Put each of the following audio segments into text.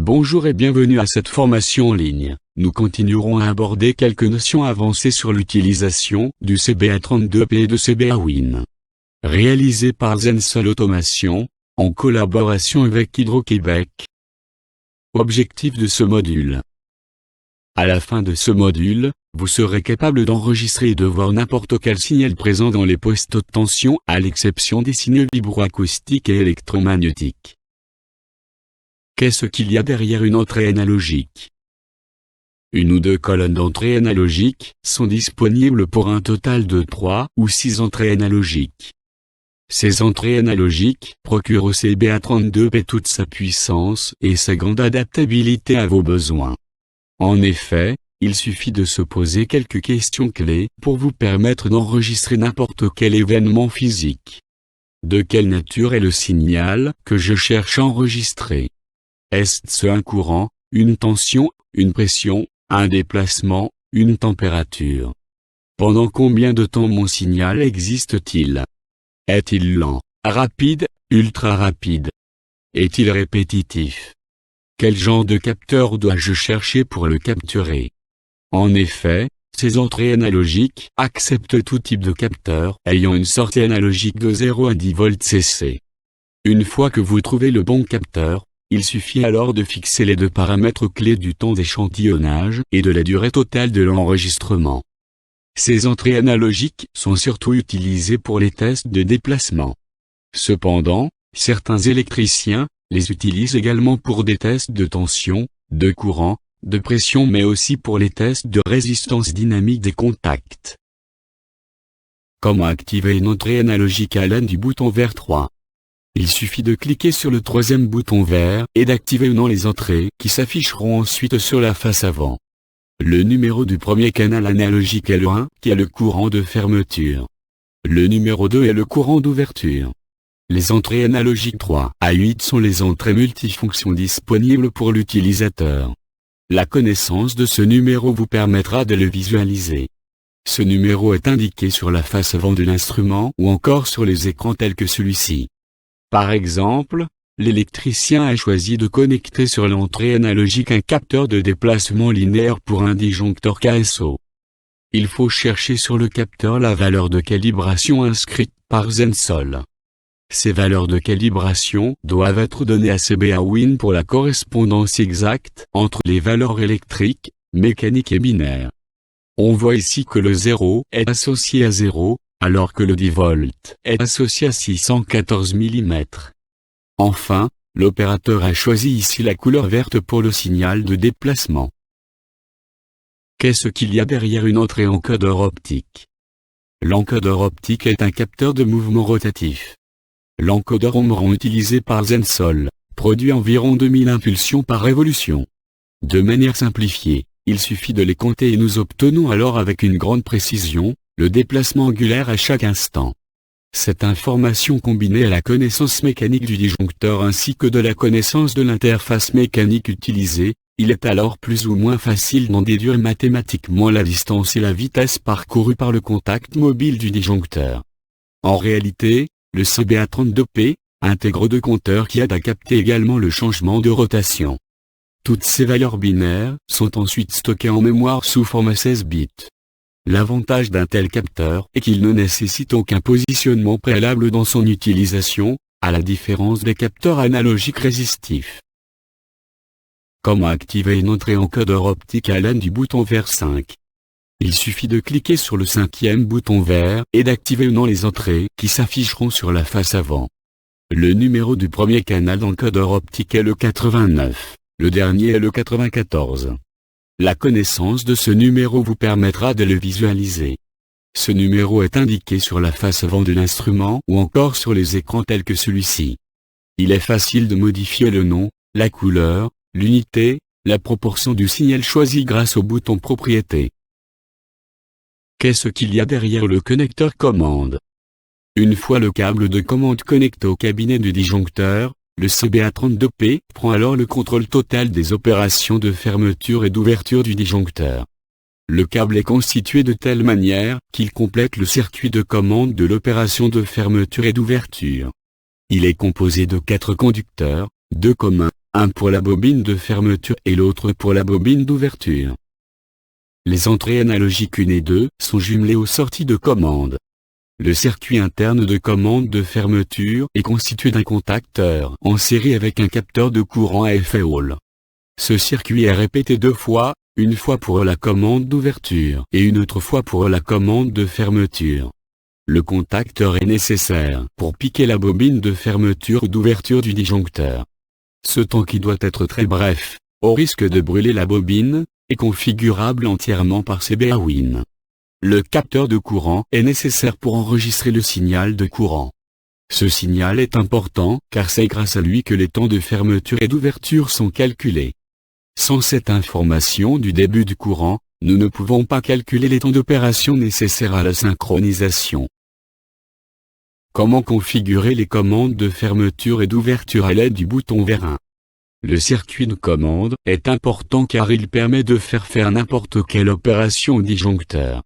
Bonjour et bienvenue à cette formation en ligne. Nous continuerons à aborder quelques notions avancées sur l'utilisation du CBA32P et de CBA Win. Réalisé par Zensol Automation, en collaboration avec Hydro-Québec. Objectif de ce module. À la fin de ce module, vous serez capable d'enregistrer et de voir n'importe quel signal présent dans les postes de tension, à l'exception des signaux vibroacoustiques et électromagnétiques. Qu'est-ce qu'il y a derrière une entrée analogique? Une ou deux colonnes d'entrée analogique sont disponibles pour un total de 3 ou 6 entrées analogiques. Ces entrées analogiques procurent au CBA32P toute sa puissance et sa grande adaptabilité à vos besoins. En effet, il suffit de se poser quelques questions clés pour vous permettre d'enregistrer n'importe quel événement physique. De quelle nature est le signal que je cherche à enregistrer? Est-ce un courant, une tension, une pression, un déplacement, une température? Pendant combien de temps mon signal existe-t-il? Est-il lent, rapide, ultra rapide? Est-il répétitif? Quel genre de capteur dois-je chercher pour le capturer? En effet, ces entrées analogiques acceptent tout type de capteur ayant une sortie analogique de 0 à 10 volts CC. Une fois que vous trouvez le bon capteur, il suffit alors de fixer les deux paramètres clés du temps d'échantillonnage et de la durée totale de l'enregistrement. Ces entrées analogiques sont surtout utilisées pour les tests de déplacement. Cependant, certains électriciens les utilisent également pour des tests de tension, de courant, de pression mais aussi pour les tests de résistance dynamique des contacts. Comment activer une entrée analogique à l'aide du bouton vert 3? Il suffit de cliquer sur le troisième bouton vert et d'activer ou non les entrées qui s'afficheront ensuite sur la face avant. Le numéro du premier canal analogique est le 1 qui est le courant de fermeture. Le numéro 2 est le courant d'ouverture. Les entrées analogiques 3 à 8 sont les entrées multifonctions disponibles pour l'utilisateur. La connaissance de ce numéro vous permettra de le visualiser. Ce numéro est indiqué sur la face avant de l'instrument ou encore sur les écrans tels que celui-ci. Par exemple, l'électricien a choisi de connecter sur l'entrée analogique un capteur de déplacement linéaire pour un disjoncteur KSO. Il faut chercher sur le capteur la valeur de calibration inscrite par Zensol. Ces valeurs de calibration doivent être données à CBA Win pour la correspondance exacte entre les valeurs électriques, mécaniques et binaires. On voit ici que le 0 est associé à 0, alors que le 10 volts est associé à 614 mm. Enfin, l'opérateur a choisi ici la couleur verte pour le signal de déplacement. Qu'est-ce qu'il y a derrière une entrée encodeur optique? L'encodeur optique est un capteur de mouvement rotatif. L'encodeur Omron utilisé par Zensol produit environ 2000 impulsions par révolution. De manière simplifiée, il suffit de les compter et nous obtenons alors avec une grande précision le déplacement angulaire à chaque instant. Cette information combinée à la connaissance mécanique du disjoncteur ainsi que de la connaissance de l'interface mécanique utilisée, il est alors plus ou moins facile d'en déduire mathématiquement la distance et la vitesse parcourue par le contact mobile du disjoncteur. En réalité, le CBA32P intègre deux compteurs qui aident à capter également le changement de rotation. Toutes ces valeurs binaires sont ensuite stockées en mémoire sous format 16 bits. L'avantage d'un tel capteur est qu'il ne nécessite aucun positionnement préalable dans son utilisation, à la différence des capteurs analogiques résistifs. Comment activer une entrée encodeur optique à l'aide du bouton vert 5? Il suffit de cliquer sur le cinquième bouton vert et d'activer ou non les entrées qui s'afficheront sur la face avant. Le numéro du premier canal d'encodeur optique est le 89, le dernier est le 94. La connaissance de ce numéro vous permettra de le visualiser. Ce numéro est indiqué sur la face avant de l'instrument ou encore sur les écrans tels que celui-ci. Il est facile de modifier le nom, la couleur, l'unité, la proportion du signal choisi grâce au bouton Propriétés. Qu'est-ce qu'il y a derrière le connecteur commande? Une fois le câble de commande connecté au cabinet du disjoncteur, le CBA32P prend alors le contrôle total des opérations de fermeture et d'ouverture du disjoncteur. Le câble est constitué de telle manière qu'il complète le circuit de commande de l'opération de fermeture et d'ouverture. Il est composé de 4 conducteurs, 2 communs, un pour la bobine de fermeture et l'autre pour la bobine d'ouverture. Les entrées analogiques 1 et 2 sont jumelées aux sorties de commande. Le circuit interne de commande de fermeture est constitué d'un contacteur en série avec un capteur de courant à effet Hall. Ce circuit est répété 2 fois, une fois pour la commande d'ouverture et une autre fois pour la commande de fermeture. Le contacteur est nécessaire pour piquer la bobine de fermeture ou d'ouverture du disjoncteur. Ce temps qui doit être très bref, au risque de brûler la bobine, est configurable entièrement par CBAwin. Le capteur de courant est nécessaire pour enregistrer le signal de courant. Ce signal est important car c'est grâce à lui que les temps de fermeture et d'ouverture sont calculés. Sans cette information du début du courant, nous ne pouvons pas calculer les temps d'opération nécessaires à la synchronisation. Comment configurer les commandes de fermeture et d'ouverture à l'aide du bouton vert 1? Le circuit de commande est important car il permet de faire n'importe quelle opération au disjoncteur.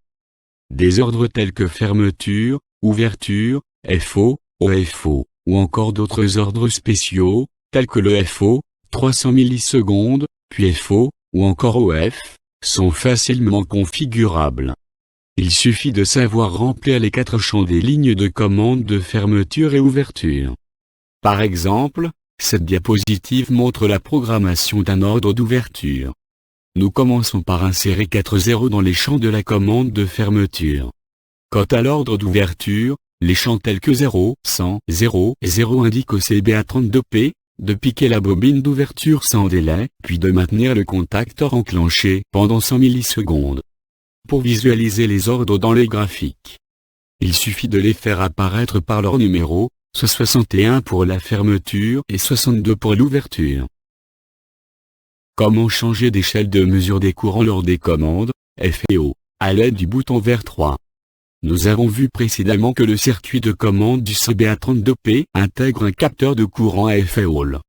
Des ordres tels que fermeture, ouverture, FO, OFO, ou encore d'autres ordres spéciaux, tels que le FO, 300 millisecondes, puis FO, ou encore OF, sont facilement configurables. Il suffit de savoir remplir les 4 champs des lignes de commande de fermeture et ouverture. Par exemple, cette diapositive montre la programmation d'un ordre d'ouverture. Nous commençons par insérer 4 zéros dans les champs de la commande de fermeture. Quant à l'ordre d'ouverture, les champs tels que 0, 100, 0 et 0 indiquent au CBA32P de piquer la bobine d'ouverture sans délai, puis de maintenir le contacteur enclenché pendant 100 millisecondes. Pour visualiser les ordres dans les graphiques, il suffit de les faire apparaître par leur numéro, soit 61 pour la fermeture et 62 pour l'ouverture. Comment changer d'échelle de mesure des courants lors des commandes, F et O, à l'aide du bouton vert 3. Nous avons vu précédemment que le circuit de commande du CBA32P intègre un capteur de courant à effet Hall.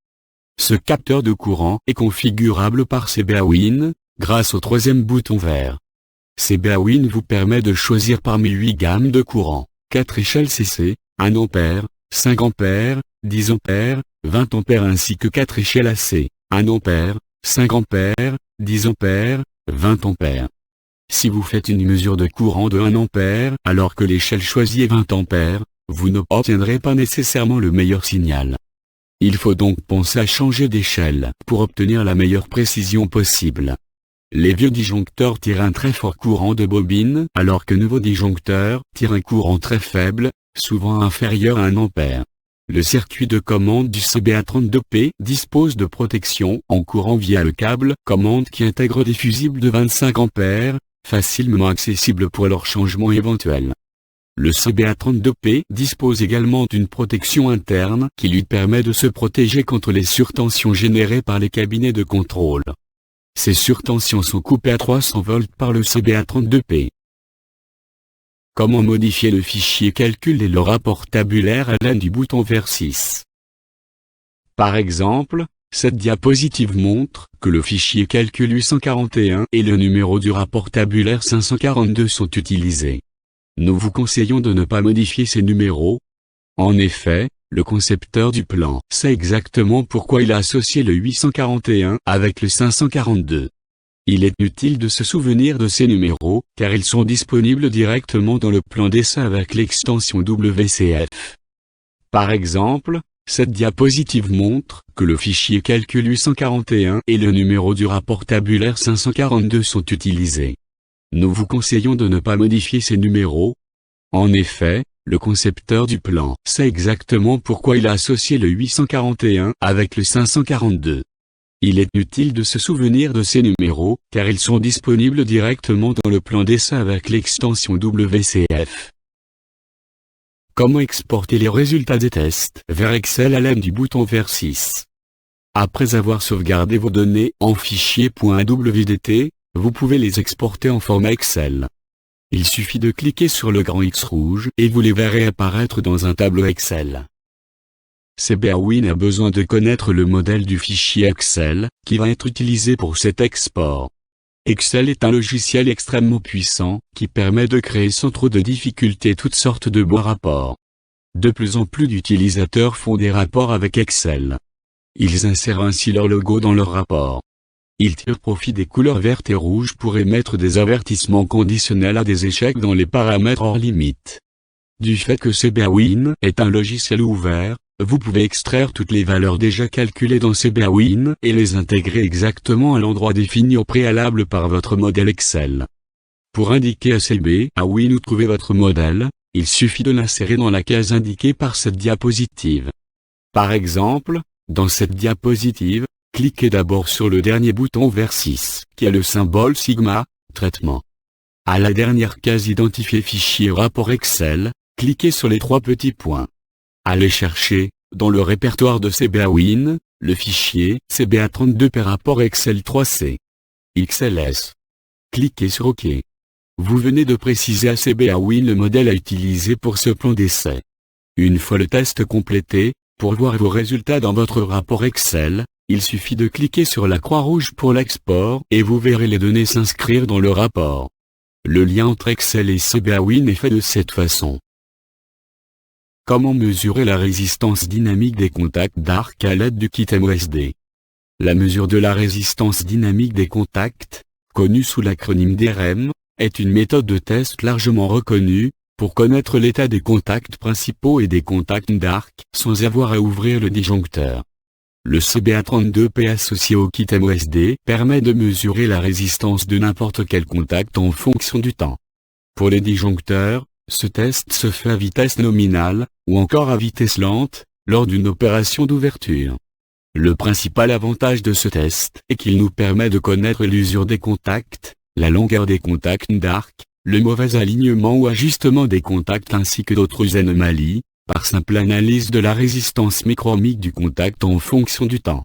Ce capteur de courant est configurable par CBAwin, grâce au 3e bouton vert. CBAwin vous permet de choisir parmi 8 gammes de courant, 4 échelles CC, 1 A, 5 A, 10 A, 20 A ainsi que 4 échelles AC, 1 A, 5 A, 10 A, 20 A. Si vous faites une mesure de courant de 1 A alors que l'échelle choisie est 20 A, vous n'obtiendrez pas nécessairement le meilleur signal. Il faut donc penser à changer d'échelle pour obtenir la meilleure précision possible. Les vieux disjoncteurs tirent un très fort courant de bobine alors que nouveaux disjoncteurs tirent un courant très faible, souvent inférieur à 1 A. Le circuit de commande du CBA32P dispose de protection en courant via le câble commande qui intègre des fusibles de 25 A, facilement accessibles pour leur changement éventuel. Le CBA32P dispose également d'une protection interne qui lui permet de se protéger contre les surtensions générées par les cabinets de contrôle. Ces surtensions sont coupées à 300 volts par le CBA32P. Comment modifier le fichier calcul et le rapport tabulaire à l'aide du bouton vert 6? Par exemple, cette diapositive montre que le fichier calcul 841 et le numéro du rapport tabulaire 542 sont utilisés. Nous vous conseillons de ne pas modifier ces numéros. En effet, le concepteur du plan sait exactement pourquoi il a associé le 841 avec le 542. Il est utile de se souvenir de ces numéros, car ils sont disponibles directement dans le plan d'essai avec l'extension WCF. Par exemple, cette diapositive montre que le fichier calcul 841 et le numéro du rapport tabulaire 542 sont utilisés. Nous vous conseillons de ne pas modifier ces numéros. En effet, le concepteur du plan sait exactement pourquoi il a associé le 841 avec le 542. Il est utile de se souvenir de ces numéros, car ils sont disponibles directement dans le plan d'essai avec l'extension WCF. Comment exporter les résultats des tests vers Excel à l'aide du bouton vert 6? Après avoir sauvegardé vos données en fichier .awdt, vous pouvez les exporter en format Excel. Il suffit de cliquer sur le grand X rouge et vous les verrez apparaître dans un tableau Excel. CBAwin a besoin de connaître le modèle du fichier Excel, qui va être utilisé pour cet export. Excel est un logiciel extrêmement puissant, qui permet de créer sans trop de difficultés toutes sortes de beaux rapports. De plus en plus d'utilisateurs font des rapports avec Excel. Ils insèrent ainsi leur logo dans leur rapport. Ils tirent profit des couleurs vertes et rouges pour émettre des avertissements conditionnels à des échecs dans les paramètres hors limite. Du fait que CBAwin est un logiciel ouvert, vous pouvez extraire toutes les valeurs déjà calculées dans CBAwin et les intégrer exactement à l'endroit défini au préalable par votre modèle Excel. Pour indiquer à CBAwin où trouver votre modèle, il suffit de l'insérer dans la case indiquée par cette diapositive. Par exemple, dans cette diapositive, cliquez d'abord sur le dernier bouton vert 6, qui a le symbole sigma, traitement. À la dernière case identifiée fichier rapport Excel, cliquez sur les 3 petits points. Allez chercher, dans le répertoire de CBAwin, le fichier CBA32 par rapport Excel 3C. XLS. Cliquez sur OK. Vous venez de préciser à CBAwin le modèle à utiliser pour ce plan d'essai. Une fois le test complété, pour voir vos résultats dans votre rapport Excel, il suffit de cliquer sur la croix rouge pour l'export et vous verrez les données s'inscrire dans le rapport. Le lien entre Excel et CBAwin est fait de cette façon. Comment mesurer la résistance dynamique des contacts d'arc à l'aide du kit MOSD? La mesure de la résistance dynamique des contacts, connue sous l'acronyme DRM, est une méthode de test largement reconnue, pour connaître l'état des contacts principaux et des contacts d'arc, sans avoir à ouvrir le disjoncteur. Le CBA32P associé au kit MOSD permet de mesurer la résistance de n'importe quel contact en fonction du temps. Pour les disjoncteurs, ce test se fait à vitesse nominale, ou encore à vitesse lente, lors d'une opération d'ouverture. Le principal avantage de ce test est qu'il nous permet de connaître l'usure des contacts, la longueur des contacts d'arc, le mauvais alignement ou ajustement des contacts ainsi que d'autres anomalies, par simple analyse de la résistance microhmique du contact en fonction du temps.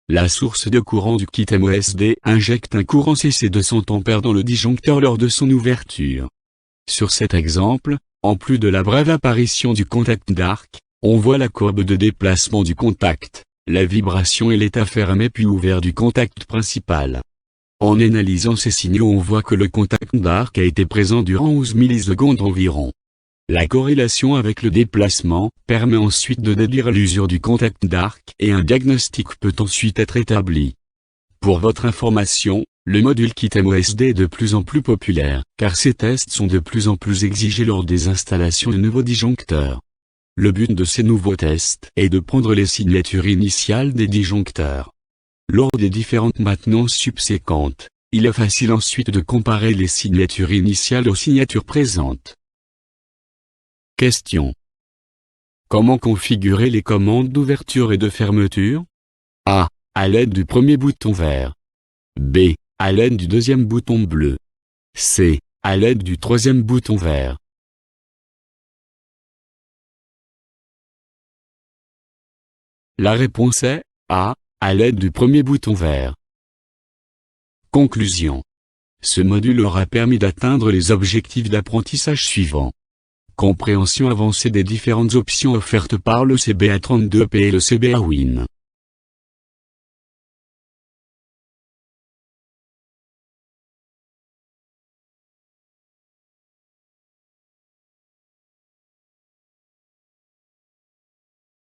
La source de courant du kit MOSD injecte un courant CC de 100 A dans le disjoncteur lors de son ouverture. Sur cet exemple, en plus de la brève apparition du contact d'arc, on voit la courbe de déplacement du contact, la vibration et l'état fermé puis ouvert du contact principal. En analysant ces signaux on voit que le contact d'arc a été présent durant 11 millisecondes environ. La corrélation avec le déplacement permet ensuite de déduire l'usure du contact d'arc et un diagnostic peut ensuite être établi. Pour votre information, le module kit MOSD est de plus en plus populaire, car ces tests sont de plus en plus exigés lors des installations de nouveaux disjoncteurs. Le but de ces nouveaux tests est de prendre les signatures initiales des disjoncteurs. Lors des différentes maintenances subséquentes, il est facile ensuite de comparer les signatures initiales aux signatures présentes. Question. Comment configurer les commandes d'ouverture et de fermeture? A. À l'aide du premier bouton vert. B. À l'aide du deuxième bouton bleu. C. À l'aide du troisième bouton vert. La réponse est A. À l'aide du premier bouton vert. Conclusion. Ce module aura permis d'atteindre les objectifs d'apprentissage suivants. Compréhension avancée des différentes options offertes par le CBA32P et le CBAwin.